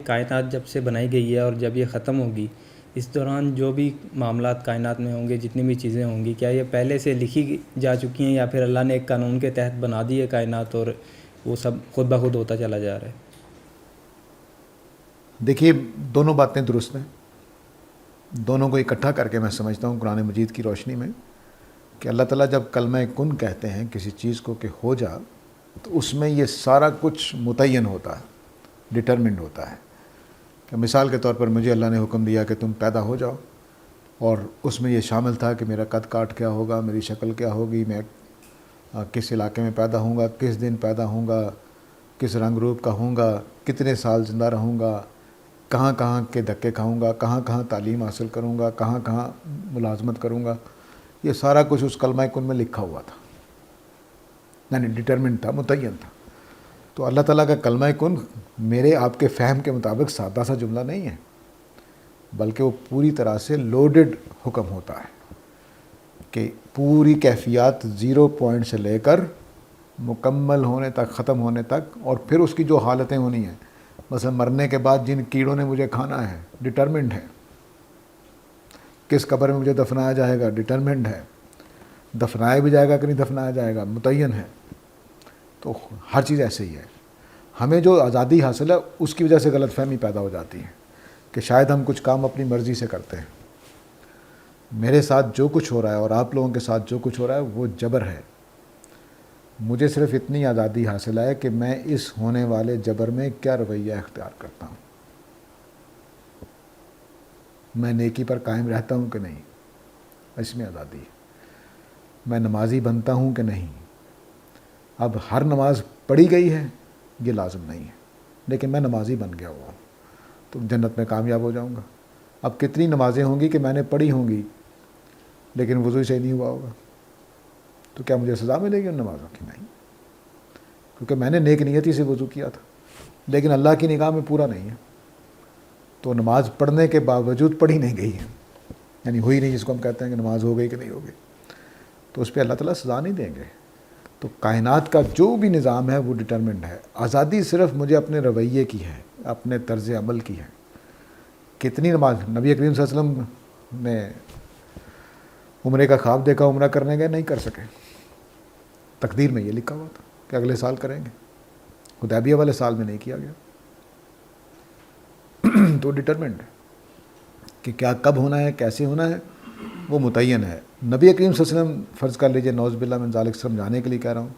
کائنات جب سے بنائی گئی ہے اور جب یہ ختم ہوگی، اس دوران جو بھی معاملات کائنات میں ہوں گے، جتنی بھی چیزیں ہوں گی، کیا یہ پہلے سے لکھی جا چکی ہیں یا پھر اللہ نے ایک قانون کے تحت بنا دی ہے کائنات اور وہ سب خود بخود ہوتا چلا جا رہا ہے؟ دیکھیے، دونوں باتیں درست ہیں. دونوں کو اکٹھا کر کے میں سمجھتا ہوں قرآن مجید کی روشنی میں کہ اللہ تعالیٰ جب کلمہ کن کہتے ہیں کسی چیز کو کہ ہو جا، تو اس میں یہ سارا کچھ متعین ہوتا ہے، ڈٹرمنڈ ہوتا ہے. کہ مثال کے طور پر مجھے اللہ نے حکم دیا کہ تم پیدا ہو جاؤ، اور اس میں یہ شامل تھا کہ میرا قد کاٹ کیا ہوگا، میری شکل کیا ہوگی، میں کس علاقے میں پیدا ہوں گا، کس دن پیدا ہوں گا، کس رنگ روپ کا ہوں گا، کتنے سال زندہ رہوں گا، کہاں کہاں کے دھکے کھاؤں گا، کہاں کہاں تعلیم حاصل کروں گا، کہاں کہاں ملازمت کروں گا. یہ سارا کچھ اس کلمہ کن میں لکھا ہوا تھا، یعنی ڈٹرمنٹ تھا، متعین تھا. تو اللہ تعالیٰ کا کلمہ کن میرے آپ کے فہم کے مطابق سادہ سا جملہ نہیں ہے، بلکہ وہ پوری طرح سے لوڈڈ حکم ہوتا ہے کہ پوری کیفیات 0 پوائنٹ سے لے کر مکمل ہونے تک، ختم ہونے تک، اور پھر اس کی جو حالتیں ہونی ہیں، مثلا مرنے کے بعد جن کیڑوں نے مجھے کھانا ہے، ڈٹرمنٹ ہے. کس قبر میں مجھے دفنایا جائے گا، ڈٹرمنٹ ہے. دفنایا بھی جائے گا کہ نہیں دفنایا جائے گا، متعین ہے. تو ہر چیز ایسے ہی ہے. ہمیں جو آزادی حاصل ہے اس کی وجہ سے غلط فہمی پیدا ہو جاتی ہے کہ شاید ہم کچھ کام اپنی مرضی سے کرتے ہیں. میرے ساتھ جو کچھ ہو رہا ہے اور آپ لوگوں کے ساتھ جو کچھ ہو رہا ہے وہ جبر ہے. مجھے صرف اتنی آزادی حاصل ہے کہ میں اس ہونے والے جبر میں کیا رویہ اختیار کرتا ہوں. میں نیکی پر قائم رہتا ہوں کہ نہیں، اس میں آزادی ہے. میں نمازی بنتا ہوں کہ نہیں. اب ہر نماز پڑھی گئی ہے یہ لازم نہیں ہے، لیکن میں نمازی بن گیا ہوا ہوں تو جنت میں کامیاب ہو جاؤں گا. اب کتنی نمازیں ہوں گی کہ میں نے پڑھی ہوں گی لیکن وضو صحیح نہیں ہوا ہوگا، تو کیا مجھے سزا ملے گی ان نمازوں کی؟ نہیں، کیونکہ میں نے نیک نیتی سے وضو کیا تھا، لیکن اللہ کی نگاہ میں پورا نہیں ہے. تو نماز پڑھنے کے باوجود پڑھی نہیں گئی ہے، یعنی ہوئی نہیں، جس کو ہم کہتے ہیں کہ نماز ہو گئی کہ نہیں ہو گئی، تو اس پہ اللہ تعالیٰ سزا نہیں دیں گے. تو کائنات کا جو بھی نظام ہے وہ ڈٹرمنٹ ہے. آزادی صرف مجھے اپنے رویے کی ہے، اپنے طرز عمل کی ہے. کتنی نماز نبی کریم صلی اللہ علیہ وسلم نے عمرے کا خواب دیکھا، عمرہ کرنے گئے، نہیں کر سکے. تقدیر میں یہ لکھا ہوا تھا کہ اگلے سال کریں گے، حدیبیہ والے سال میں نہیں کیا گیا. تو ڈٹرمنٹ ہے کہ کیا کب ہونا ہے، کیسے ہونا ہے، وہ متعین ہے. نبی کریم صلی اللہ علیہ وسلم فرض کر لیجئے، نعوذ باللہ من ذالک، سمجھانے کے لیے کہہ رہا ہوں،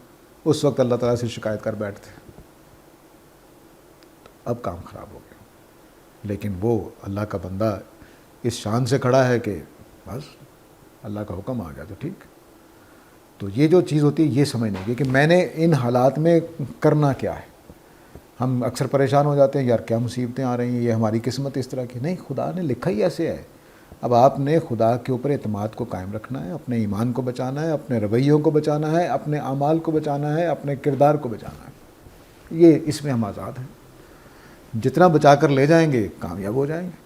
اس وقت اللہ تعالیٰ سے شکایت کر بیٹھتے. اب کام خراب ہو گیا. لیکن وہ اللہ کا بندہ اس شان سے کھڑا ہے کہ بس اللہ کا حکم آ گیا تو ٹھیک. تو یہ جو چیز ہوتی ہے یہ سمجھنے کی کہ میں نے ان حالات میں کرنا کیا ہے. ہم اکثر پریشان ہو جاتے ہیں، یار کیا مصیبتیں آ رہی ہیں، یہ ہماری قسمت اس طرح کی. نہیں، خدا نے لکھا ہی ایسے ہے. اب آپ نے خدا کے اوپر اعتماد کو قائم رکھنا ہے، اپنے ایمان کو بچانا ہے، اپنے رویوں کو بچانا ہے، اپنے اعمال کو بچانا ہے، اپنے کردار کو بچانا ہے. یہ اس میں ہم آزاد ہیں. جتنا بچا کر لے جائیں گے کامیاب ہو جائیں گے.